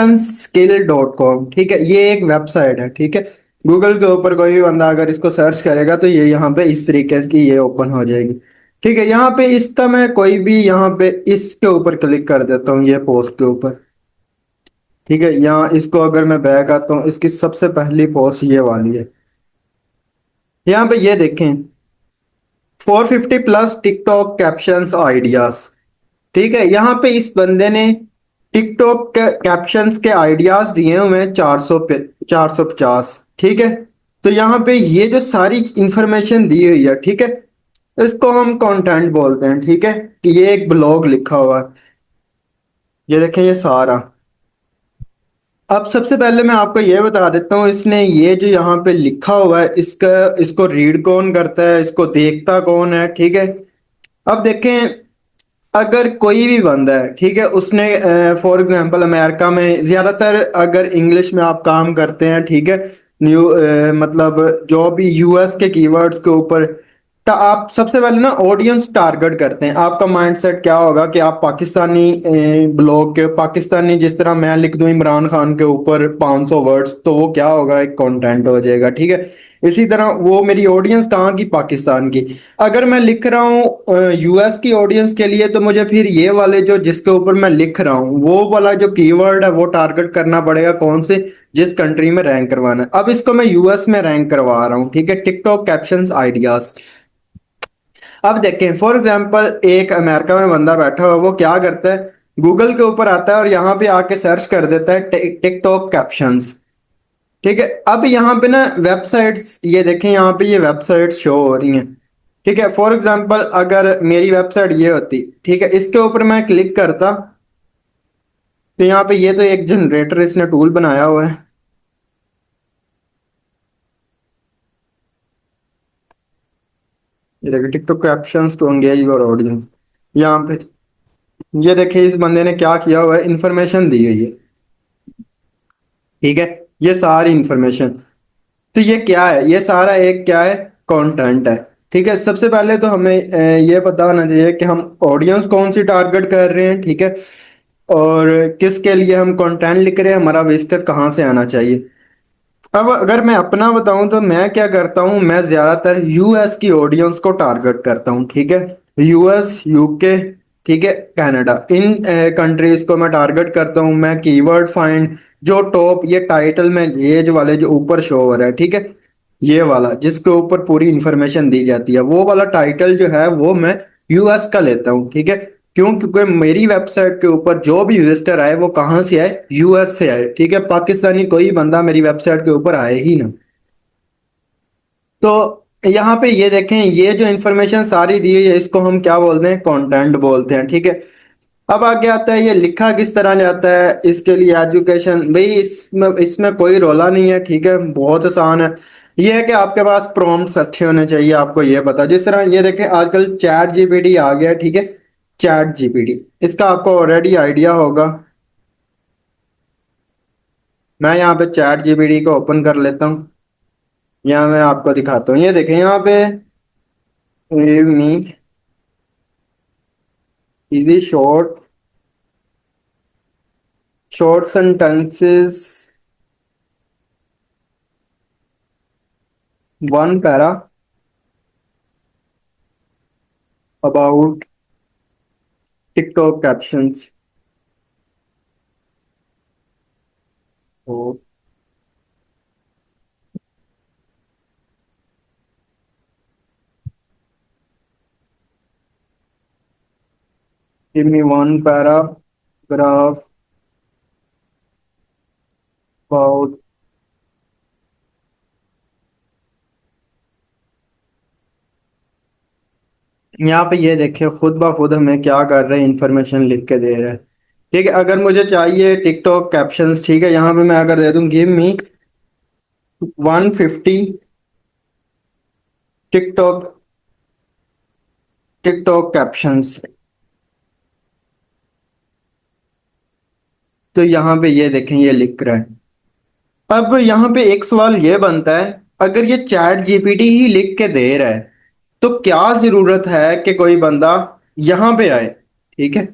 skill.com, ठीक है, ये एक वेबसाइट है, ठीक है। गूगल के ऊपर कोई भी बंदा अगर इसको सर्च करेगा तो ये यहाँ पे इस तरीके की ये ओपन हो जाएगी। ठीक है, यहाँ पे इसका मैं कोई भी यहाँ पे इसके ऊपर क्लिक कर देता हूँ, ये पोस्ट के ऊपर। ठीक है, यहाँ इसको अगर मैं बैक आता हूँ, इसकी सबसे पहली पोस्ट ये वाली है। यहाँ पे ये देखें, 450 प्लस टिकटॉक कैप्शंस आइडियाज। ठीक है, यहाँ पे इस बंदे ने टिकटॉक के कैप्शंस के आइडियाज दिए हुए हैं 400 पे 450। ठीक है, तो यहाँ पे ये जो सारी इंफॉर्मेशन दी हुई है, ठीक है, इसको हम कंटेंट बोलते हैं। ठीक है, कि ये एक ब्लॉग लिखा हुआ है, ये देखें ये सारा। अब सबसे पहले मैं आपको ये बता देता हूँ, इसने ये जो यहाँ पे लिखा हुआ है, इसका इसको रीड कौन करता है, इसको देखता कौन है। ठीक है, अब देखें, अगर कोई भी बंदा है, ठीक है, उसने फॉर एग्जांपल अमेरिका में ज्यादातर अगर इंग्लिश में आप काम करते हैं, ठीक है, मतलब जो भी यूएस के कीवर्ड्स के ऊपर, तो आप सबसे पहले ना ऑडियंस टारगेट करते हैं। आपका माइंडसेट क्या होगा कि आप पाकिस्तानी ब्लॉग के, पाकिस्तानी जिस तरह मैं लिख दूं इमरान खान के ऊपर 500 वर्ड्स, तो वो क्या होगा, एक कंटेंट हो जाएगा। ठीक है, इसी तरह वो मेरी ऑडियंस कहाँ की, पाकिस्तान की। अगर मैं लिख रहा हूँ यूएस की ऑडियंस के लिए, तो मुझे फिर ये वाले जो जिसके ऊपर मैं लिख रहा हूँ वो वाला जो कीवर्ड है वो टारगेट करना पड़ेगा, कौन से, जिस कंट्री में रैंक करवाना है। अब इसको मैं यूएस में रैंक करवा रहा हूँ, ठीक है, टिकटॉक कैप्शंस आइडियाज। अब देखें, फॉर एग्जांपल एक अमेरिका में बंदा बैठा हुआ, वो क्या करता है, गूगल के ऊपर आता है और यहाँ पे आके सर्च कर देता है टिकटॉक कैप्शंस। ठीक है, अब यहाँ पे ना वेबसाइट्स, ये देखें यहाँ पे ये वेबसाइट्स शो हो रही हैं। ठीक है, फॉर एग्जांपल अगर मेरी वेबसाइट ये होती, ठीक है, इसके ऊपर मैं क्लिक करता, तो यहाँ पे ये तो एक जनरेटर इसने टूल बनाया हुआ है। ये देखिए, TikTok captions to engage your audience. यहाँ पे ये देखिए, इस बंदे ने क्या किया हुआ है, इंफॉर्मेशन दी हुई है। ठीक है, ये सारी इंफॉर्मेशन, तो ये क्या है, ये सारा एक क्या है, कंटेंट है। ठीक है, सबसे पहले तो हमें ये पता होना चाहिए कि हम ऑडियंस कौन सी टारगेट कर रहे हैं। ठीक है, और किसके लिए हम कंटेंट लिख रहे हैं, हमारा विजिटर कहाँ से आना चाहिए। अब अगर मैं अपना बताऊं तो मैं क्या करता हूं, मैं ज्यादातर यूएस की ऑडियंस को टारगेट करता हूं। ठीक है, यूएस, यूके, ठीक है, कनाडा, इन कंट्रीज को मैं टारगेट करता हूं। मैं कीवर्ड फाइंड, जो टॉप ये टाइटल में ये जो वाले जो ऊपर शो हो रहा है, ठीक है, ये वाला जिसके ऊपर पूरी इंफॉर्मेशन दी जाती है, वो वाला टाइटल जो है वो मैं यूएस का लेता हूँ। ठीक है, क्यों, क्योंकि मेरी वेबसाइट के ऊपर जो भी विजिटर आए वो कहाँ से आए, यूएस से आए। ठीक है, पाकिस्तानी कोई बंदा मेरी वेबसाइट के ऊपर आए ही ना। तो यहाँ पे ये देखें, ये जो इन्फॉर्मेशन सारी दी है इसको हम क्या बोलते हैं, कंटेंट बोलते हैं। ठीक है, अब आगे आता है ये लिखा किस तरह जाता है, इसके लिए एजुकेशन, भाई इसमें इसमें कोई रोला नहीं है। ठीक है, बहुत आसान है। ये है कि आपके पास प्रॉम्प्ट्स अच्छे होने चाहिए, आपको ये पता, जिस तरह ये देखें आजकल चैट जीपीटी आ गया है। ठीक है, चैट जीपीटी, इसका आपको ऑलरेडी आइडिया होगा। मैं यहाँ पे चैट जीपीटी को ओपन कर लेता हूँ, यहाँ मैं आपको दिखाता हूँ। ये देखें यहाँ पे, me easy short short sentences, one para about TikTok captions. Give me one paragraph about, यहाँ पे ये देखिए खुद ब खुद हमें क्या कर रहे हैं, इंफॉर्मेशन लिख के दे रहे हैं। ठीक है, अगर मुझे चाहिए टिकटॉक कैप्शंस, ठीक है, यहाँ पे मैं अगर दे दूं give me 150 TikTok TikTok captions, तो यहाँ पे ये देखें ये लिख रहा है। अब यहाँ पे एक सवाल ये बनता है, अगर ये चैट जीपीटी ही लिख के दे रहा है तो क्या जरूरत है कि कोई बंदा यहाँ पे आए, ठीक है,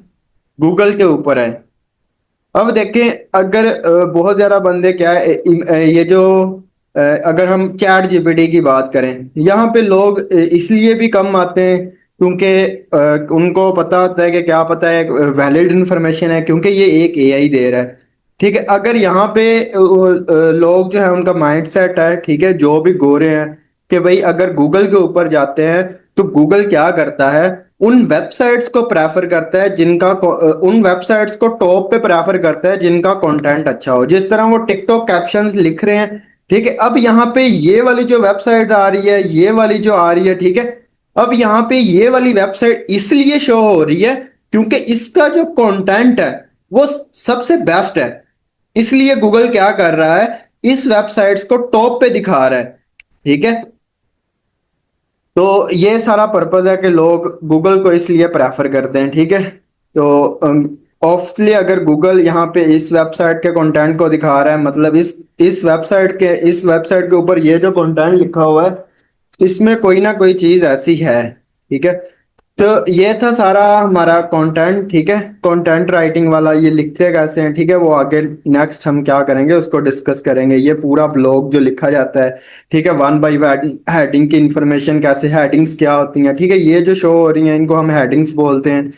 गूगल के ऊपर आए। अब देखें, अगर बहुत ज्यादा बंदे क्या है, ये जो अगर हम चैट जीपीटी की बात करें, यहाँ पे लोग इसलिए भी कम आते हैं क्योंकि उनको पता होता है कि क्या पता है, वैलिड इंफॉर्मेशन है, क्योंकि ये एक एआई दे रहा है। ठीक है, अगर यहाँ पे लोग जो है उनका माइंड सेट है, ठीक है, जो भी गोरे हैं, कि भाई अगर गूगल के ऊपर जाते हैं तो गूगल क्या करता है, उन वेबसाइट्स को प्रेफर करता है जिनका उन वेबसाइट्स को टॉप पे प्रेफर करता है जिनका कंटेंट अच्छा हो। जिस तरह वो टिकटॉक कैप्शंस लिख रहे हैं, ठीक है, अब यहाँ पे ये वाली जो वेबसाइट आ रही है, ये वाली जो आ रही है, ठीक है, अब यहाँ पे ये वाली वेबसाइट इसलिए शो हो रही है क्योंकि इसका जो कंटेंट है वो सबसे बेस्ट है। इसलिए गूगल क्या कर रहा है, इस वेबसाइट्स को टॉप पे दिखा रहा है। ठीक है, तो ये सारा पर्पज है कि लोग गूगल को इसलिए प्रेफर करते हैं। ठीक है, तो ऑब्वियसली अगर गूगल यहाँ पे इस वेबसाइट के कंटेंट को दिखा रहा है, मतलब इस वेबसाइट के ऊपर ये जो कंटेंट लिखा हुआ है, इसमें कोई ना कोई चीज ऐसी है। ठीक है, तो ये था सारा हमारा कंटेंट। ठीक है, कंटेंट राइटिंग वाला, ये लिखते कैसे हैं, ठीक है, वो आगे नेक्स्ट हम क्या करेंगे उसको डिस्कस करेंगे। ये पूरा ब्लॉग जो लिखा जाता है, ठीक है, वन बाय हेडिंग की इंफॉर्मेशन कैसे, हेडिंग्स क्या होती हैं, ठीक है, ये जो शो हो रही हैं इनको हम हेडिंग्स बोलते हैं।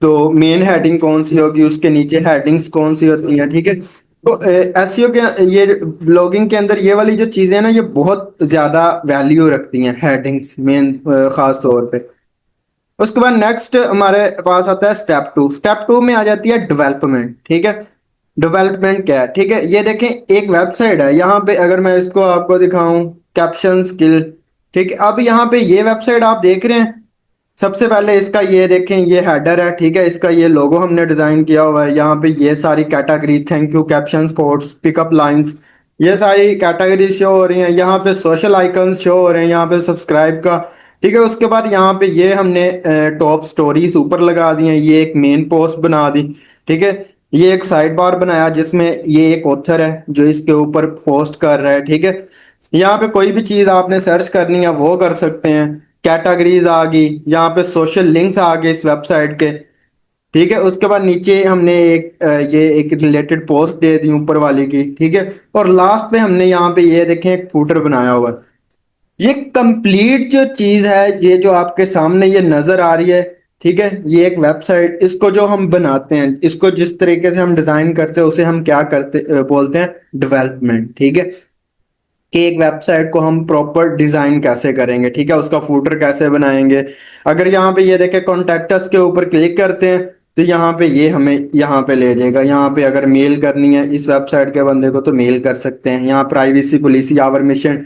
तो मेन हेडिंग कौन सी होगी, उसके नीचे हेडिंग्स कौन सी होती हैं। ठीक है, तो एसईओ के ये ब्लॉगिंग के अंदर ये वाली जो चीजें हैं ना, ये बहुत ज्यादा वैल्यू रखती हैं, हेडिंग्स मेन खास तौर पे। उसके बाद नेक्स्ट हमारे पास आता है स्टेप टू। स्टेप टू में आ जाती है डेवलपमेंट। ठीक है, डेवलपमेंट क्या है, ठीक है, ये देखें एक वेबसाइट है, यहाँ पे अगर मैं इसको आपको दिखाऊं, कैप्शन स्किल, ठीक है, अब यहाँ पे ये वेबसाइट आप देख रहे हैं, सबसे पहले इसका ये देखें, ये हेडर है, ठीक है, इसका ये लोगो हमने डिजाइन किया हुआ है, यहाँ पे ये सारी category, thank you, captions, quotes, pickup lines, ये सारी कैटेगरी शो हो रही हैं। यहाँ पे सोशल आइकन्स शो हो रहे हैं, यहाँ पे सब्सक्राइब का। ठीक है, उसके बाद यहाँ पे ये हमने टॉप स्टोरीज ऊपर लगा दी हैं, ये एक मेन पोस्ट बना दी। ठीक है, ये एक साइड बार बनाया जिसमें ये एक ऑथर है जो इसके ऊपर पोस्ट कर रहा है। ठीक है, यहाँ पे कोई भी चीज आपने सर्च करनी है वो कर सकते हैं। कैटेगरीज आ गई, यहाँ पे सोशल लिंक्स आ गए इस वेबसाइट के। ठीक है, उसके बाद नीचे हमने ये एक रिलेटेड पोस्ट दे दी ऊपर वाली की। ठीक है, और लास्ट पे हमने यहाँ पे ये देखें एक फूटर बनाया हुआ है। ये कंप्लीट जो चीज है, ये जो आपके सामने ये नजर आ रही है, ठीक है, ये एक वेबसाइट, इसको जो हम बनाते हैं, इसको जिस तरीके से हम डिजाइन करते हैं उसे हम क्या करते बोलते हैं, डेवलपमेंट। ठीक है, कि एक वेबसाइट को हम प्रॉपर डिजाइन कैसे करेंगे, ठीक है, उसका फूटर कैसे बनाएंगे। अगर यहाँ पे ये देखे कॉन्टेक्ट अस के ऊपर क्लिक करते हैं तो यहाँ पे ये हमें यहाँ पे ले जाएगा। यहाँ पे अगर मेल करनी है इस वेबसाइट के बंदे को तो मेल कर सकते हैं। यहाँ privacy policy, our mission,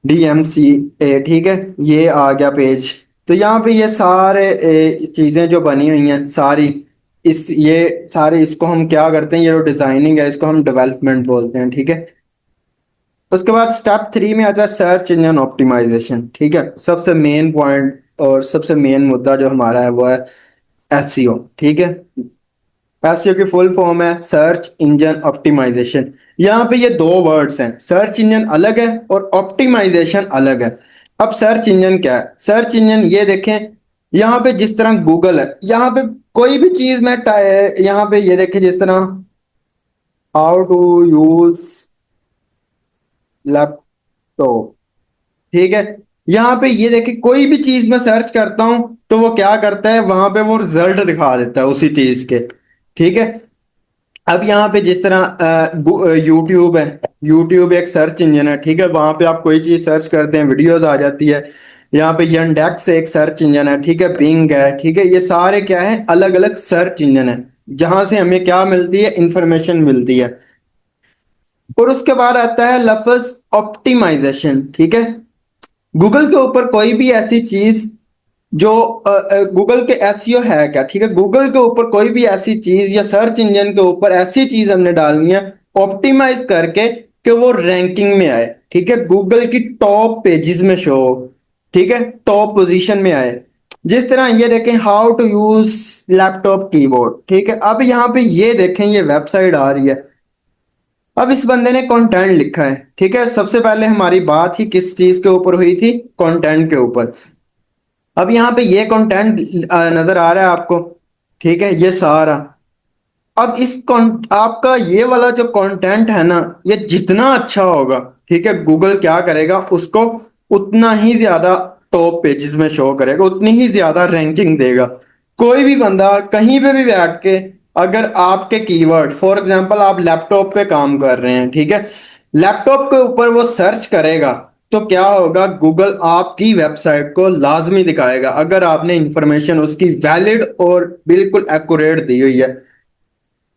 DMCA, ठीक है, ये आ गया पेज। तो यहाँ पे ये सारे चीजें जो बनी हुई हैं सारी, इस ये सारे इसको हम क्या करते हैं, ये जो डिजाइनिंग है इसको हम डेवलपमेंट बोलते हैं। ठीक है, उसके बाद स्टेप थ्री में आता है सर्च इंजन ऑप्टिमाइजेशन। ठीक है, सबसे मेन पॉइंट और सबसे मेन मुद्दा जो हमारा है वो है एसईओ। ठीक है, एसईओ की फुल फॉर्म है सर्च इंजन ऑप्टिमाइजेशन। यहाँ पे ये दो वर्ड्स हैं, सर्च इंजन अलग है और ऑप्टिमाइजेशन अलग है। अब सर्च इंजन क्या है, सर्च इंजन ये देखें, यहाँ पे जिस तरह गूगल है, यहाँ पे कोई भी चीज में यहाँ पे ये देखें, जिस तरह हाउ टू यूज लैपटॉप। ठीक है, यहाँ पे ये देखिए कोई भी चीज मैं सर्च करता हूं तो वो क्या करता है, वहां पे वो रिजल्ट दिखा देता है उसी चीज के। ठीक है, अब यहाँ पे जिस तरह यूट्यूब है, यूट्यूब एक सर्च इंजन है। ठीक है, वहां पे आप कोई चीज सर्च करते हैं वीडियोस आ जाती है। यहाँ पे यंडेक्स एक सर्च इंजन है, ठीक है, बिंग है, ठीक है, ये सारे क्या है, अलग अलग सर्च इंजन है जहां से हमें क्या मिलती है, इंफॉर्मेशन मिलती है। और उसके बाद आता है लफ्ज ऑप्टिमाइजेशन। ठीक है, गूगल के ऊपर कोई भी ऐसी चीज जो गूगल के एसईओ है क्या, ठीक है, गूगल के ऊपर कोई भी ऐसी चीज या सर्च इंजन के ऊपर ऐसी चीज हमने डालनी है ऑप्टिमाइज करके कि वो रैंकिंग में आए। ठीक है, गूगल की टॉप पेजेस में शो हो, ठीक है, टॉप पोजीशन में आए। जिस तरह ये देखें how to use laptop keyboard. ठीक है, अब यहाँ पे ये देखें ये वेबसाइट आ रही है। अब इस बंदे ने कंटेंट लिखा है। ठीक है, सबसे पहले हमारी बात ही किस चीज के ऊपर हुई थी, कंटेंट के ऊपर। अब यहाँ पे ये कंटेंट नजर आ रहा है आपको, ठीक है, ये सारा। अब आपका ये वाला जो कंटेंट है ना, ये जितना अच्छा होगा, ठीक है, गूगल क्या करेगा, उसको उतना ही ज्यादा टॉप पेजेस में शो करेगा, उतनी ही ज्यादा रैंकिंग देगा। कोई भी बंदा कहीं पे भी बैठ के, अगर आपके कीवर्ड, फॉर एग्जांपल आप लैपटॉप पे काम कर रहे हैं, ठीक है, लैपटॉप के ऊपर वो सर्च करेगा, तो क्या होगा, गूगल आपकी वेबसाइट को लाजमी दिखाएगा अगर आपने इंफॉर्मेशन उसकी वैलिड और बिल्कुल एक्यूरेट दी हुई है।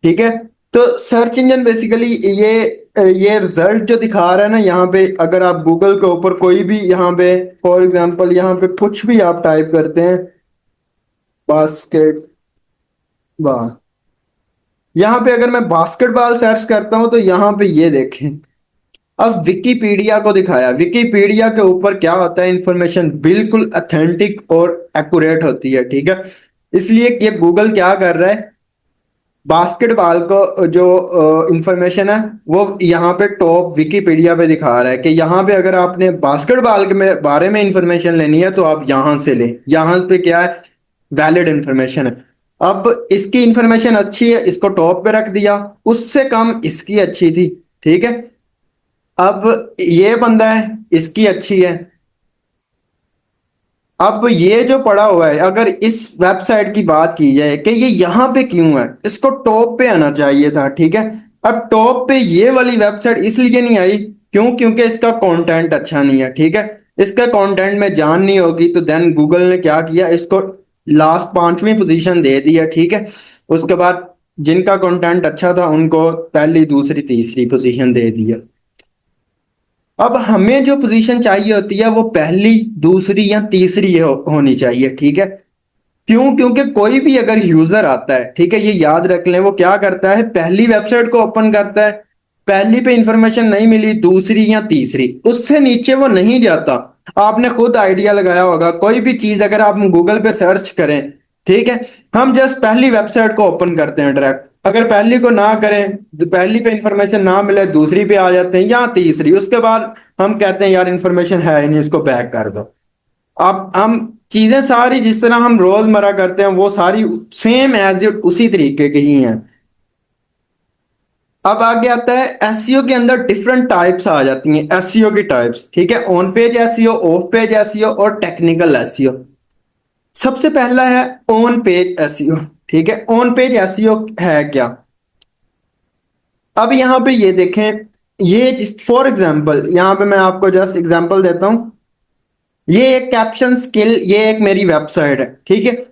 ठीक है। तो सर्च इंजन बेसिकली ये रिजल्ट जो दिखा रहा है ना यहाँ पे, अगर आप गूगल के ऊपर कोई भी यहाँ पे, फॉर एग्जांपल यहाँ पे कुछ भी आप टाइप करते हैं, बास्केटबॉल, यहाँ पे अगर मैं बास्केटबॉल सर्च करता हूं तो यहाँ पे ये देखें, अब विकिपीडिया को दिखाया, विकिपीडिया के ऊपर क्या होता है, इंफॉर्मेशन बिल्कुल अथेंटिक और एक्यूरेट होती है, ठीक है। इसलिए ये गूगल क्या कर रहा है, बास्केटबॉल को जो इंफॉर्मेशन है वो यहाँ पे टॉप विकिपीडिया पे दिखा रहा है कि यहाँ पे अगर आपने बास्केटबॉल के बारे में इंफॉर्मेशन लेनी है तो आप यहाँ से लें, यहाँ पे क्या है, वैलिड इंफॉर्मेशन है। अब इसकी इंफॉर्मेशन अच्छी है, इसको टॉप पे रख दिया, उससे कम इसकी अच्छी थी, ठीक है। अब ये बंदा है, इसकी अच्छी है। अब ये जो पड़ा हुआ है, अगर इस वेबसाइट की बात की जाए कि ये यहाँ पे क्यों है, इसको टॉप पे आना चाहिए था, ठीक है। अब टॉप पे ये वाली वेबसाइट इसलिए नहीं आई, क्यों, क्योंकि इसका कंटेंट अच्छा नहीं है, ठीक है। इसका कंटेंट में जान नहीं होगी, तो देन गूगल ने क्या किया, इसको लास्ट 5वीं पोजीशन दे दी है, ठीक है। उसके बाद जिनका कंटेंट अच्छा था उनको पहली, दूसरी, तीसरी पोजीशन दे दी है। अब हमें जो पोजीशन चाहिए होती है वो पहली, दूसरी या तीसरी होनी चाहिए, ठीक है। क्यों, क्योंकि कोई भी अगर यूजर आता है, ठीक है, ये याद रख लें, वो क्या करता है, पहली वेबसाइट को ओपन करता है, पहली पे इंफॉर्मेशन नहीं मिली, दूसरी या तीसरी, उससे नीचे वो नहीं जाता। आपने खुद आइडिया लगाया होगा, कोई भी चीज अगर आप गूगल पे सर्च करें, ठीक है, हम जस्ट पहली वेबसाइट को ओपन करते हैं डायरेक्ट, अगर पहली को ना करें, पहली पे इंफॉर्मेशन ना मिले, दूसरी पे आ जाते हैं या तीसरी, उसके बाद हम कहते हैं यार इंफॉर्मेशन है ही नहीं, इसको बैक कर दो। अब हम चीजें सारी जिस तरह हम रोजमर्रा करते हैं वो सारी सेम एज इट उसी तरीके की ही हैं। अब आगे आता है एसईओ के अंदर डिफरेंट टाइप्स आ जाती हैं, एसईओ की टाइप्स, ठीक है, on page SEO, of page SEO और टेक्निकल एसईओ। सबसे पहला है ऑन पेज एसईओ, ठीक है। ऑन पेज एसईओ है क्या, अब यहाँ पे ये देखें, ये फॉर एग्जांपल यहाँ पे मैं आपको जस्ट एग्जांपल देता हूँ, ये एक कैप्शन स्किल, ये एक मेरी वेबसाइट है, ठीक है।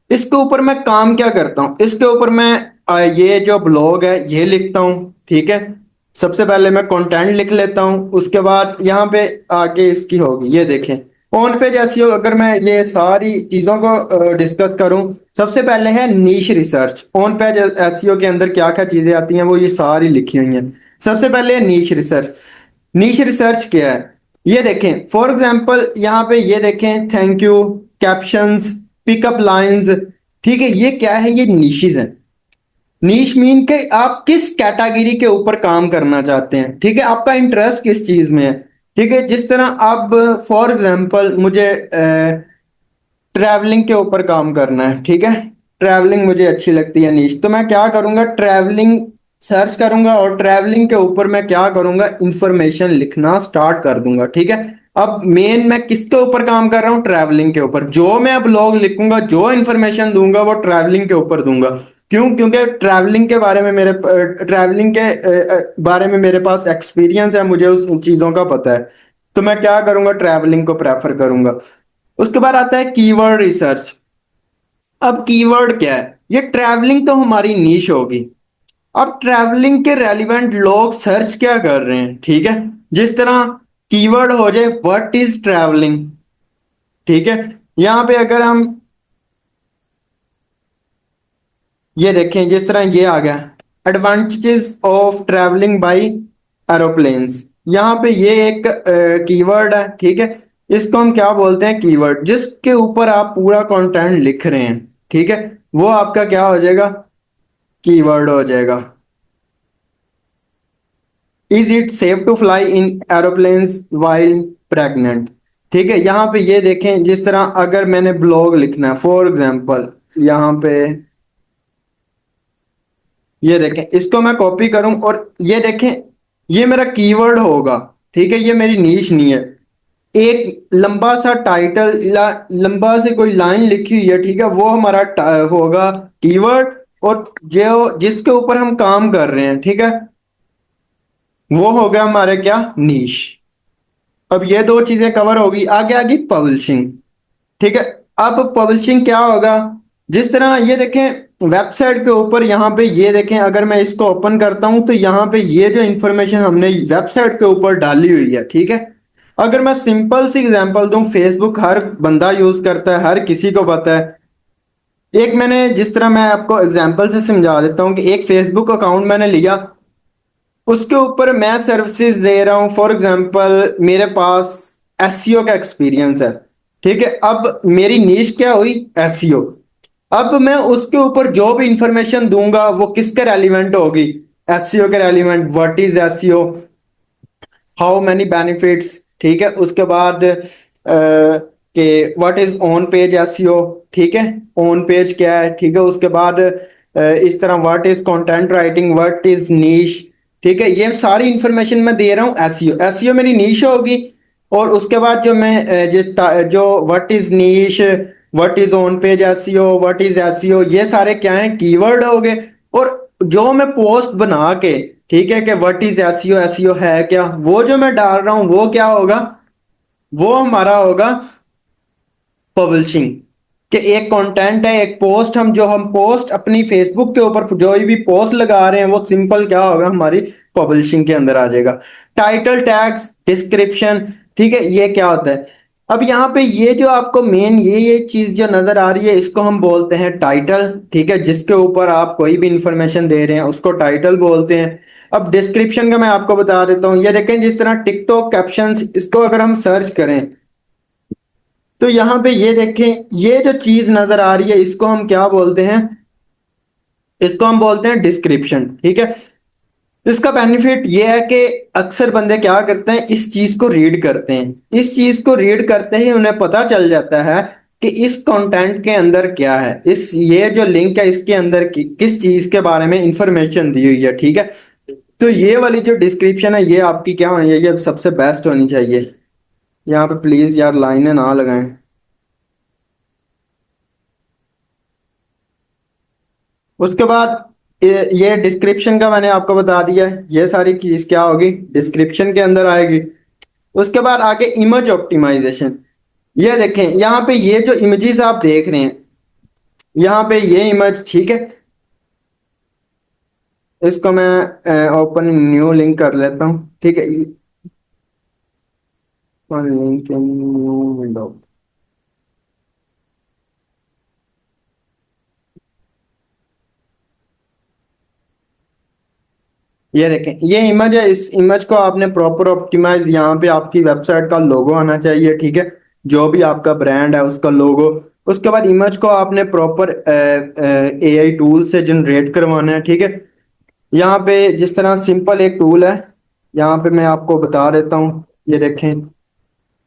इसके ऊपर मैं काम क्या करता हूँ, इसके ऊपर मैं ये जो ब्लॉग है ये लिखता हूँ, ठीक है। सबसे पहले मैं कंटेंट लिख लेता हूँ, उसके बाद यहाँ पे आगे इसकी होगी, ये देखें, ऑन पेज एसईओ। अगर मैं ये सारी चीजों को डिस्कस करूँ, सबसे पहले है नीश रिसर्च। ऑन पेज एसईओ के अंदर क्या क्या चीजें आती हैं वो ये सारी लिखी हुई हैं। सबसे पहले है नीश रिसर्च। नीश रिसर्च क्या है, ये देखें, फॉर एग्जांपल यहाँ पे ये देखें, thank you, captions, pickup lines, ठीक है, ये क्या है, ये नीशेस हैं। नीश मीन के आप किस कैटेगरी के ऊपर काम करना चाहते हैं, ठीक है, आपका इंटरेस्ट किस चीज में है, ठीक है। जिस तरह अब फॉर एग्जांपल मुझे ट्रैवलिंग के ऊपर काम करना है, ठीक है, ट्रैवलिंग मुझे अच्छी लगती है नीश, तो मैं क्या करूंगा, ट्रैवलिंग सर्च करूंगा और ट्रैवलिंग के ऊपर मैं क्या करूंगा, इंफॉर्मेशन लिखना स्टार्ट कर दूंगा, ठीक है। अब मेन मैं किसके ऊपर काम कर रहा हूँ, ट्रैवलिंग के ऊपर, जो मैं ब्लॉग लिखूंगा, जो इंफॉर्मेशन दूंगा वो ट्रैवलिंग के ऊपर दूंगा। क्यों, क्योंकि ट्रैवलिंग के बारे में ट्रैवलिंग के बारे में मेरे पास एक्सपीरियंस है, मुझे उस उन चीजों का पता है, तो मैं क्या करूंगा, ट्रैवलिंग को प्रेफर करूंगा। उसके बाद आता है कीवर्ड रिसर्च। अब कीवर्ड क्या है, ये ट्रैवलिंग तो हमारी नीश होगी। अब ट्रैवलिंग के रेलिवेंट लोग सर्च क्या कर रहे हैं, ठीक है, जिस तरह कीवर्ड हो जाए व्हाट इज ट्रैवलिंग, ठीक है। यहां पे अगर हम ये देखें, जिस तरह ये आ गया, advantages of travelling by aeroplanes, यहाँ पे ये एक कीवर्ड है, ठीक है। इसको हम क्या बोलते हैं, कीवर्ड, जिसके ऊपर आप पूरा कंटेंट लिख रहे हैं, ठीक है, वो आपका क्या हो जाएगा, कीवर्ड हो जाएगा। Is it safe to fly in aeroplanes while pregnant, ठीक है। यहाँ पे ये देखें, जिस तरह अगर मैंने ब्लॉग लिखना है, फॉर एग्जांपल यहाँ पे ये देखें, इसको मैं कॉपी करूं और ये देखें, ये मेरा कीवर्ड होगा। ठीक है, ये मेरी नीश नहीं है। एक लंबा सा टाइटल, लंबा से कोई लाइन लिखी हुई है, ठीक है, वो हमारा होगा कीवर्ड। और जो जिसके ऊपर हम काम कर रहे हैं, ठीक है, वो हो गया हमारे क्या, नीश। अब ये दो चीजें कवर होगी, आगे आगे पब्लिशिंग। ठीक है, अब पब्लिशिंग क्या होगा, जिस तरह ये देखें वेबसाइट के ऊपर, यहाँ पे ये देखें, अगर मैं इसको ओपन करता हूं तो यहाँ पे ये जो इंफॉर्मेशन हमने वेबसाइट के ऊपर डाली हुई है, ठीक है। अगर मैं सिंपल सी एग्जांपल दूं, फेसबुक हर बंदा यूज करता है, हर किसी को पता है। एक मैंने, जिस तरह मैं आपको एग्जांपल से समझा देता हूँ कि एक फेसबुक अकाउंट मैंने लिया, उसके ऊपर मैं सर्विसेज दे रहा हूँ। फॉर एग्जांपल मेरे पास एसईओ का एक्सपीरियंस है, ठीक है। अब मेरी नीश क्या हुई, एसईओ। अब मैं उसके ऊपर जो भी इंफॉर्मेशन दूंगा वो किसके रेलिवेंट होगी, एसईओ के relevant. What is SEO, how many benefits, ठीक है। उसके बाद के what is on page SEO, ठीक है, ऑन पेज क्या है, ठीक है। उसके बाद इस तरह what is content writing, what is niche, ठीक है। ये सारी इंफॉर्मेशन मैं दे रहा हूँ एसईओ। एसईओ मेरी नीश होगी। और उसके बाद जो मैं जो what is niche, what is on page SEO, what is SEO, ये सारे क्या हैं, कीवर्ड हो गए। और जो मैं पोस्ट बना के, ठीक है, कि व्हाट इज एसईओ, एसईओ है क्या, वो जो मैं डाल रहा हूं वो क्या होगा, वो हमारा होगा पब्लिशिंग। कि एक कंटेंट है, एक पोस्ट, हम पोस्ट अपनी फेसबुक के ऊपर जो भी पोस्ट लगा रहे हैं, वो सिंपल क्या होगा, हमारी पब्लिशिंग के अंदर आ जाएगा। टाइटल, टैग्स, डिस्क्रिप्शन, ठीक है, ये क्या होता है। अब यहाँ पे ये जो आपको मेन ये चीज जो नजर आ रही है, इसको हम बोलते हैं टाइटल, ठीक है। जिसके ऊपर आप कोई भी इंफॉर्मेशन दे रहे हैं उसको टाइटल बोलते हैं। अब डिस्क्रिप्शन का मैं आपको बता देता हूँ। ये देखें, जिस तरह टिकटॉक कैप्शंस, इसको अगर हम सर्च करें तो यहाँ पे ये देखें, ये जो चीज नजर आ रही है, इसको हम क्या बोलते हैं, इसको हम बोलते हैं डिस्क्रिप्शन, ठीक है। इसका बेनिफिट ये है कि अक्सर बंदे क्या करते हैं, इस चीज को रीड करते हैं। इस चीज को रीड करते ही उन्हें पता चल जाता है कि इस कंटेंट के अंदर क्या है, इस ये जो लिंक है इसके अंदर किस चीज के बारे में इंफॉर्मेशन दी हुई है, ठीक है। तो ये वाली जो डिस्क्रिप्शन है, ये आपकी क्या होनी चाहिए, सबसे बेस्ट होनी चाहिए। यहाँ पे प्लीज यार लाइनें ना लगाएं। उसके बाद ये डिस्क्रिप्शन का मैंने आपको बता दिया है, ये सारी चीज क्या होगी, डिस्क्रिप्शन के अंदर आएगी। उसके बाद आगे इमेज ऑप्टिमाइजेशन। ये देखें, यहाँ पे ये जो इमेजेस आप देख रहे हैं, यहाँ पे ये इमेज, ठीक है। इसको मैं ओपन न्यू लिंक कर लेता हूँ, ठीक है। Link in new window. ये देखें, ये इमेज है। इस इमेज को आपने प्रॉपर ऑप्टिमाइज, यहाँ पे आपकी वेबसाइट का लोगो आना चाहिए, ठीक है, जो भी आपका ब्रांड है उसका लोगो। उसके बाद इमेज को आपने प्रॉपर एआई टूल से जनरेट करवाना है, ठीक है। यहाँ पे जिस तरह सिंपल एक टूल है, यहाँ पे मैं आपको बता देता हूँ। ये देखें,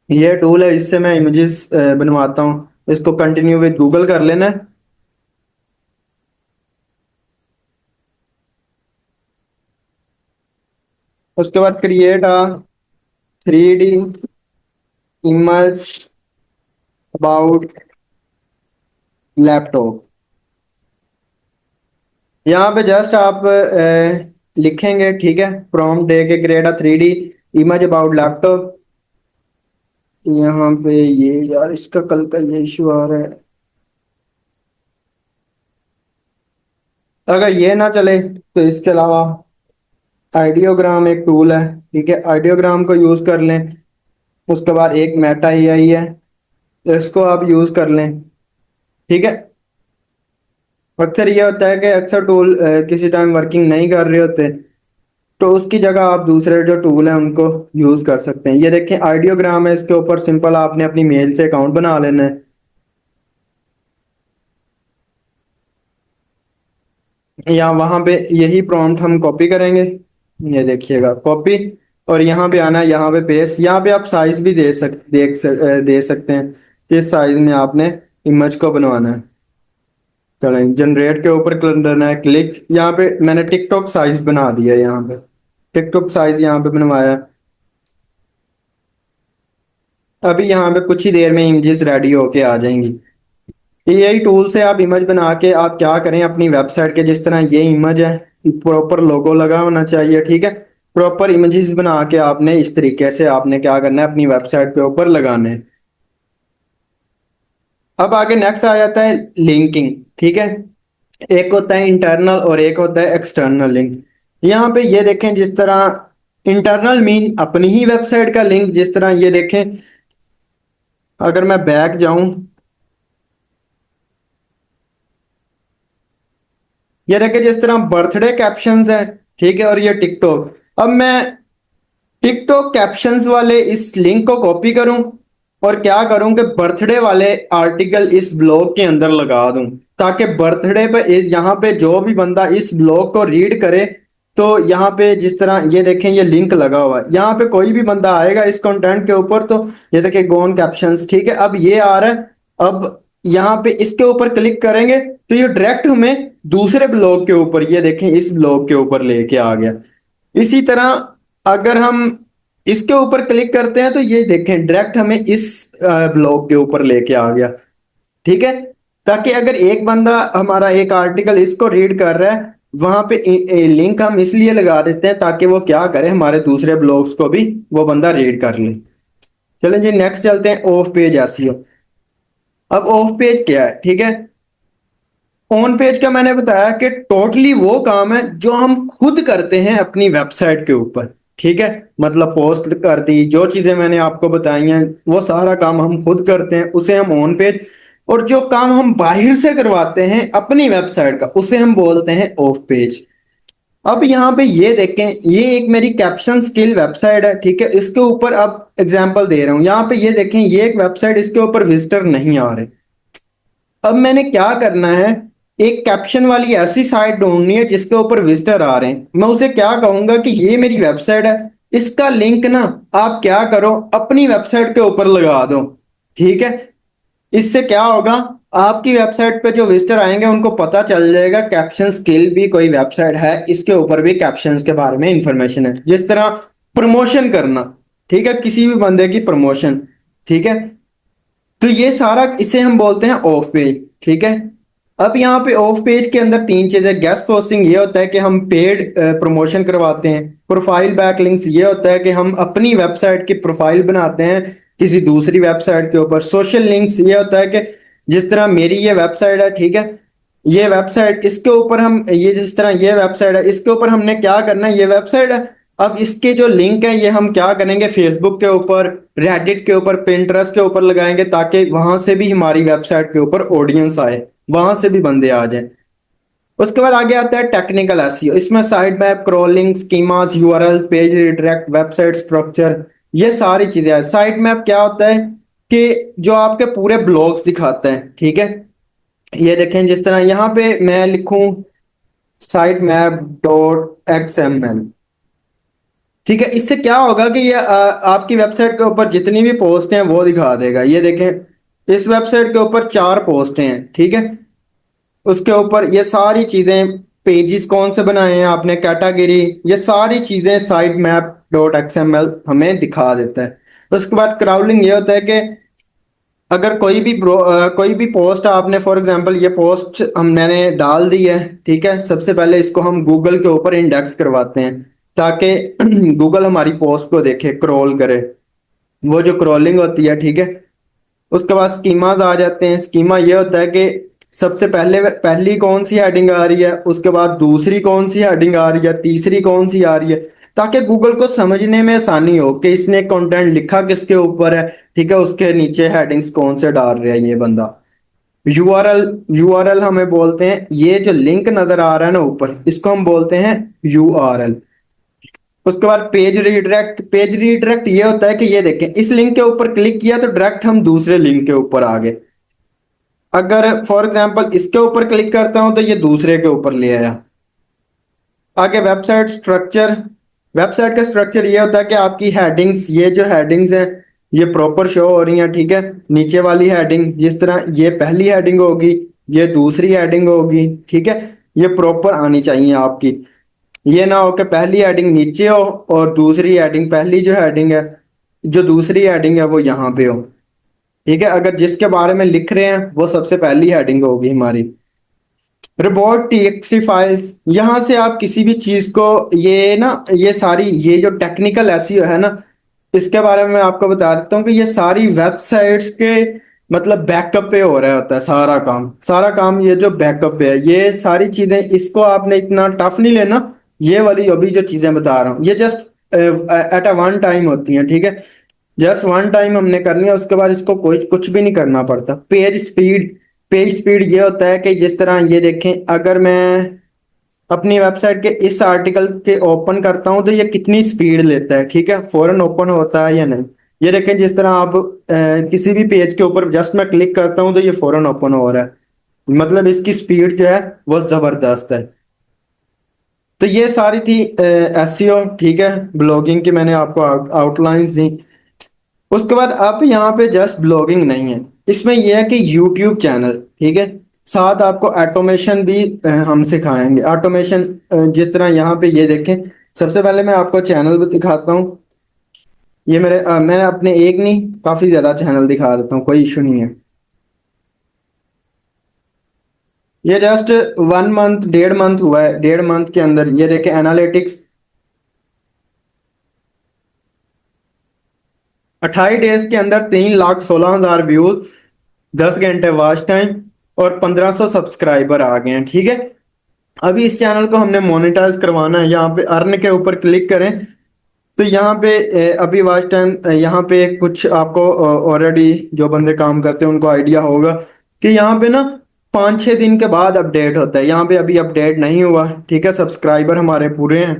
ये टूल है, इससे मैं इमेजेस बनवाता हूँ। इसको कंटिन्यू विद गूगल कर लेना है। उसके बाद create a 3D image about laptop. यहाँ पे जस्ट आप लिखेंगे, ठीक है, प्रॉम्प्ट दे के create a 3D image about laptop. यहाँ पे ये यार, इसका कल का ये इशू आ रहा है। अगर ये ना चले तो इसके अलावा आइडियोग्राम एक टूल है, ठीक है, आइडियोग्राम को यूज कर लें। उसके बाद एक मेटा एआई है, इसको आप यूज कर लें, ठीक है। अक्सर ये होता है कि अक्सर टूल किसी टाइम वर्किंग नहीं कर रहे होते, तो उसकी जगह आप दूसरे जो टूल हैं उनको यूज कर सकते हैं। ये देखें, आइडियोग्राम है, इसके ऊपर सिंपल आपने अपनी मेल से अकाउंट बना लेना है। या वहां पे यही प्रॉम्प्ट हम कॉपी करेंगे। ये देखिएगा, कॉपी। और यहाँ पे आना है, यहाँ पे पेस्ट। यहाँ पे आप साइज भी दे सकते हैं, किस साइज में आपने इमेज को बनवाना है। चलें, जनरेट के ऊपर करना है क्लिक। यहाँ पे मैंने टिकटॉक साइज बना दिया है, यहाँ पे टिकटॉक साइज यहाँ पे बनवाया। अभी यहाँ पे कुछ ही देर में इमेजेस रेडी होके आ जाएंगी। एआई टूल से आप इमेज बना के आप क्या करें, अपनी वेबसाइट के जिस तरह ये इमेज है, प्रॉपर लोगो लगा होना चाहिए, ठीक है। प्रॉपर इमेजेस बना के आपने इस तरीके से आपने क्या करना है, अपनी वेबसाइट के ऊपर लगाने हैं। अब आगे नेक्स्ट आ जाता है लिंकिंग, ठीक है। एक होता है इंटरनल और एक होता है एक्सटर्नल लिंक। यहाँ पे ये देखें, जिस तरह इंटरनल मीन अपनी ही वेबसाइट का लिंक, जिस तरह ये देखें, अगर मैं बैक जाऊं, ये देखें जिस तरह बर्थडे कैप्शंस है, ठीक है, और ये टिकटॉक। अब मैं टिकटॉक कैप्शंस वाले इस लिंक को कॉपी करूं और क्या करूं कि बर्थडे वाले आर्टिकल इस ब्लॉग के अंदर लगा दूं, ताकि बर्थडे पे यहाँ पे जो भी बंदा इस ब्लॉग को रीड करे, तो यहाँ पे जिस तरह ये देखें ये लिंक लगा हुआ है, यहाँ पे कोई भी बंदा आएगा इस कंटेंट के ऊपर, तो ये देखें गोन कैप्शंस, ठीक है। अब ये आ रहा है, अब यहाँ पे इसके ऊपर क्लिक करेंगे तो ये डायरेक्ट हमें दूसरे ब्लॉग के ऊपर, ये देखें इस ब्लॉग के ऊपर लेके आ गया। इसी तरह अगर हम इसके ऊपर क्लिक करते हैं तो ये देखें डायरेक्ट हमें इस ब्लॉग के ऊपर लेके आ गया, ठीक है। ताकि अगर एक बंदा हमारा एक आर्टिकल इसको रीड कर रहा है, वहां पे लिंक हम इसलिए लगा देते हैं ताकि वो क्या करे, हमारे दूसरे ब्लॉग्स को भी वो बंदा रीड कर ले। चलें जी, नेक्स्ट चलते हैं ऑफ पेज एसईओ। अब ऑफ पेज क्या है, ठीक है। ऑन पेज का मैंने बताया कि टोटली वो काम है जो हम खुद करते हैं अपनी वेबसाइट के ऊपर, ठीक है। मतलब पोस्ट कर दी, जो चीजें मैंने आपको बताई हैं वो सारा काम हम खुद करते हैं, उसे हम ऑन पेज। और जो काम हम बाहर से करवाते हैं अपनी वेबसाइट का, उसे हम बोलते हैं ऑफ पेज। अब यहाँ पे ये देखें, ये एक मेरी कैप्शन स्किल वेबसाइट है, ठीक है। इसके ऊपर अब एग्जांपल दे रहा हूँ, यहाँ पे ये देखें, ये एक वेबसाइट, इसके ऊपर विजिटर नहीं आ रहे। अब मैंने क्या करना है, एक कैप्शन वाली ऐसी साइट ढूंढनी है जिसके ऊपर विजिटर आ रहे हैं। मैं उसे क्या कहूंगा कि ये मेरी वेबसाइट है, इसका लिंक ना आप क्या करो, अपनी वेबसाइट के ऊपर लगा दो, ठीक है। इससे क्या होगा, आपकी वेबसाइट पे जो विजिटर आएंगे उनको पता चल जाएगा कैप्शन स्किल भी कोई वेबसाइट है, इसके ऊपर भी कैप्शंस के बारे में इंफॉर्मेशन है। जिस तरह प्रमोशन करना, ठीक है, किसी भी बंदे की प्रमोशन, ठीक है। तो ये सारा इसे हम बोलते हैं ऑफ पेज, ठीक है। अब यहाँ पे ऑफ पेज के अंदर तीन चीजें, गेस्ट पोस्टिंग ये होता है कि हम पेड प्रमोशन करवाते हैं। प्रोफाइल बैकलिंक्स ये होता है कि हम अपनी वेबसाइट की प्रोफाइल बनाते हैं किसी दूसरी वेबसाइट के ऊपर। सोशल लिंक्स ये होता है कि जिस तरह मेरी ये वेबसाइट है, ठीक है, ये वेबसाइट, इसके ऊपर हम, ये जिस तरह ये वेबसाइट है, इसके ऊपर हमने क्या करना है, ये वेबसाइट है, अब इसके जो लिंक है ये हम क्या करेंगे, फेसबुक के ऊपर, रेडिट के ऊपर, पिंटरेस्ट के ऊपर लगाएंगे, ताकि वहां से भी हमारी वेबसाइट के ऊपर ऑडियंस आए, वहां से भी बंदे आ जाए। उसके बाद आगे आता है टेक्निकल एसईओ। इसमें site map, crawling, schemas, URL, page redirect, website structure, ये सारी चीजें हैं। साइट मैप क्या होता है कि जो आपके पूरे ब्लॉग्स दिखाता है, ठीक है। ये देखें, जिस तरह यहाँ पे मैं लिखूं साइट मैप डॉट एक्सएमएल, ठीक है। इससे क्या होगा कि ये आपकी वेबसाइट के ऊपर जितनी भी पोस्ट हैं वो दिखा देगा। ये देखें, इस वेबसाइट के ऊपर 4 पोस्ट हैं, ठीक है। उसके ऊपर ये सारी चीजें, पेजेस कौन से बनाए हैं आपने, कैटेगरी, ये सारी चीजें साइट मैप डॉट एक्सएमएल हमें दिखा देता है। उसके बाद क्राउडलिंग ये होता है कि अगर कोई भी पोस्ट आपने, फॉर एग्जांपल ये पोस्ट हम मैंने डाल दी है, ठीक है, सबसे पहले इसको हम गूगल के ऊपर इंडेक्स करवाते हैं ताकि गूगल हमारी पोस्ट को देखे, क्रॉल करे, वो जो क्रॉलिंग होती है, ठीक है। उसके बाद स्कीमाज आ जाते हैं। स्कीमा ये होता है कि सबसे पहले पहली कौन सी हेडिंग आ रही है, उसके बाद दूसरी कौन सी हेडिंग आ रही है, तीसरी कौन सी आ रही है, ताकि गूगल को समझने में आसानी हो कि इसने कंटेंट लिखा किसके ऊपर है, ठीक है, उसके नीचे हेडिंग्स कौन से डाल रहा है ये बंदा। यूआरएल, यूआरएल हमें बोलते हैं, ये जो लिंक नजर आ रहा है ना ऊपर, इसको हम बोलते हैं यूआरएल। उसके बाद पेज रीडायरेक्ट। पेज रीडायरेक्ट ये होता है कि ये देखें, इस लिंक के ऊपर क्लिक किया तो डायरेक्ट हम दूसरे लिंक के ऊपर आ गए। अगर फॉर एग्जांपल इसके ऊपर क्लिक करता हूं तो ये दूसरे के ऊपर ले आया। आगे वेबसाइट स्ट्रक्चर। वेबसाइट का स्ट्रक्चर ये होता है कि आपकी हेडिंग्स, ये जो हेडिंग्स हैं ये प्रॉपर शो हो रही हैं, ठीक है। नीचे वाली हेडिंग, जिस तरह ये पहली हेडिंग होगी, ये दूसरी हेडिंग होगी, ठीक है। ये प्रॉपर आनी चाहिए आपकी। ये ना हो कि पहली हेडिंग नीचे हो और दूसरी हेडिंग, पहली जो हेडिंग है, जो दूसरी हेडिंग है वो यहाँ पे हो, ठीक है। अगर जिसके बारे में लिख रहे हैं वो सबसे पहली हेडिंग होगी हमारी। रिपोर्ट टीएक्सटी फाइल्स, यहाँ से आप किसी भी चीज को, ये ना, ये सारी, ये जो टेक्निकल एसईओ है ना, इसके बारे में मैं आपको बता देता हूँ कि ये सारी वेबसाइट्स के मतलब बैकअप पे हो रहा होता है सारा काम, सारा काम। ये जो बैकअप पे है, ये सारी चीजें, इसको आपने इतना टफ नहीं लेना। ये वाली अभी जो चीजें बता रहा हूँ ये just at a one time होती हैं, ठीक है। जस्ट वन टाइम हमने करनी है, उसके बाद इसको कोई कुछ भी नहीं करना पड़ता। पेज स्पीड, पेज स्पीड ये होता है कि जिस तरह ये देखें, अगर मैं अपनी वेबसाइट के इस आर्टिकल के ओपन करता हूं तो ये कितनी स्पीड लेता है, ठीक है, फौरन ओपन होता है या नहीं। ये देखें, जिस तरह आप किसी भी पेज के ऊपर जस्ट मैं क्लिक करता हूं तो ये फौरन ओपन हो रहा है, मतलब इसकी स्पीड जो है वो जबरदस्त है। तो ये सारी थी एसईओ, ठीक है, ब्लॉगिंग की मैंने आपको आउटलाइंस दी। उसके बाद अब यहाँ पे जस्ट ब्लॉगिंग नहीं है, इसमें यह है कि यूट्यूब चैनल, ठीक है। साथ आपको ऑटोमेशन भी हम सिखाएंगे। ऑटोमेशन जिस तरह यहाँ पे ये देखें, सबसे पहले मैं आपको चैनल भी दिखाता हूँ। ये मैंने अपने एक नहीं, काफी ज्यादा चैनल दिखा देता हूँ, कोई इशू नहीं है। ये जस्ट 1 मंथ, 1.5 मंथ हुआ है। 1.5 मंथ के अंदर ये देखें एनालिटिक्स, 28 डेज के अंदर 3,16,000 व्यूज, 10 घंटे वॉच टाइम और 1500 सब्सक्राइबर आ गए हैं, ठीक है। अभी इस चैनल को हमने मोनेटाइज करवाना है। यहाँ पे अर्न के ऊपर क्लिक करें तो यहाँ पे अभी वॉच टाइम, यहाँ पे कुछ आपको ऑलरेडी जो बंदे काम करते हैं उनको आइडिया होगा कि यहाँ पे ना 5-6 दिन के बाद अपडेट होता है। यहाँ पे अभी अपडेट नहीं हुआ, ठीक है, सब्सक्राइबर हमारे पूरे हैं।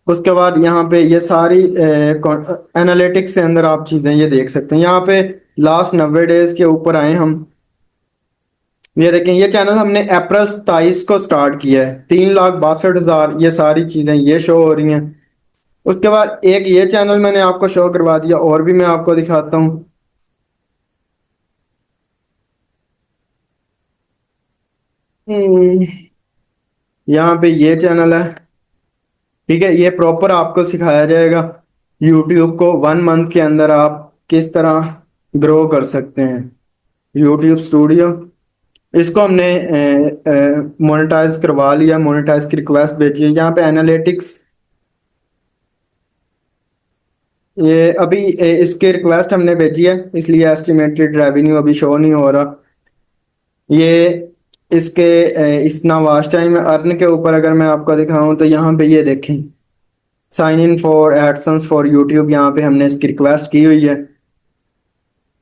उसके बाद यहाँ पे ये सारी एनालिटिक्स से अंदर आप चीज़ें ये देख सकते हैं। यहाँ पे लास्ट 90 डेज के ऊपर आए हम, ये देखें, ये चैनल हमने अप्रैल 27 को स्टार्ट किया है। 3,62,000 ये सारी चीजें ये शो हो रही हैं। उसके बाद एक ये चैनल मैंने आपको शो करवा दिया, और भी मैं आपको दिखाता हूँ। हम्म, यहाँ पे ये चैनल है, ठीक है। ये प्रॉपर आपको सिखाया जाएगा यूट्यूब को 1 मंथ के अंदर आप किस तरह ग्रो कर सकते हैं। यूट्यूब स्टूडियो, इसको हमने मोनेटाइज करवा लिया, मोनेटाइज की रिक्वेस्ट भेजी है। यहाँ पे एनालिटिक्स, ये अभी इसके रिक्वेस्ट हमने भेजी है, इसलिए एस्टिमेटेड रेवेन्यू अभी शो नहीं हो रहा। ये इसके इतना वास्ट टाइम अर्न के ऊपर अगर मैं आपको दिखाऊं तो यहाँ पे ये देखें, sign in for AdSense for YouTube, यहाँ पे हमने इसकी रिक्वेस्ट की हुई है।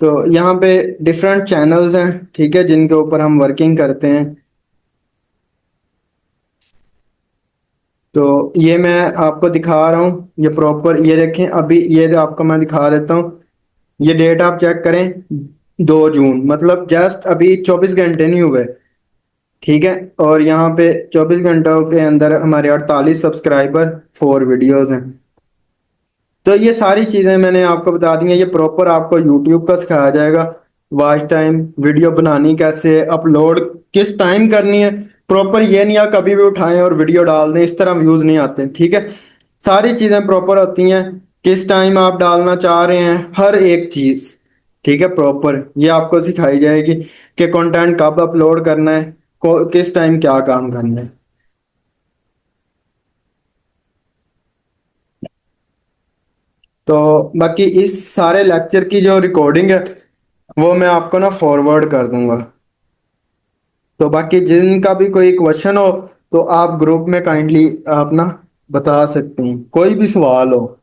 तो यहाँ पे डिफरेंट चैनल्स हैं, ठीक है, जिनके ऊपर हम वर्किंग करते हैं। तो ये मैं आपको दिखा रहा हूँ, ये प्रॉपर, ये देखें, अभी ये जो आपको मैं दिखा देता हूँ। ये डेट आप चेक करें, 2 जून, मतलब जस्ट अभी 24 घंटे नहीं हुए, ठीक है। और यहाँ पे 24 घंटों के अंदर हमारे 48 सब्सक्राइबर, 4 वीडियोस हैं। तो ये सारी चीज़ें मैंने आपको बता दी हैं। ये प्रॉपर आपको यूट्यूब का सिखाया जाएगा, वॉच टाइम, वीडियो बनानी कैसे, अपलोड किस टाइम करनी है। प्रॉपर ये नहीं आप कभी भी उठाएं और वीडियो डाल दें, इस तरह व्यूज़ नहीं आते, ठीक है। सारी चीज़ें प्रॉपर होती हैं, किस टाइम आप डालना चाह रहे हैं, हर एक चीज़, ठीक है, प्रॉपर ये आपको सिखाई जाएगी कि कंटेंट कब अपलोड करना है, किस टाइम क्या काम करना है। तो बाकी इस सारे लेक्चर की जो रिकॉर्डिंग है वो मैं आपको ना फॉरवर्ड कर दूंगा। तो बाकी जिनका भी कोई क्वेश्चन हो तो आप ग्रुप में काइंडली आप ना बता सकते हैं, कोई भी सवाल हो।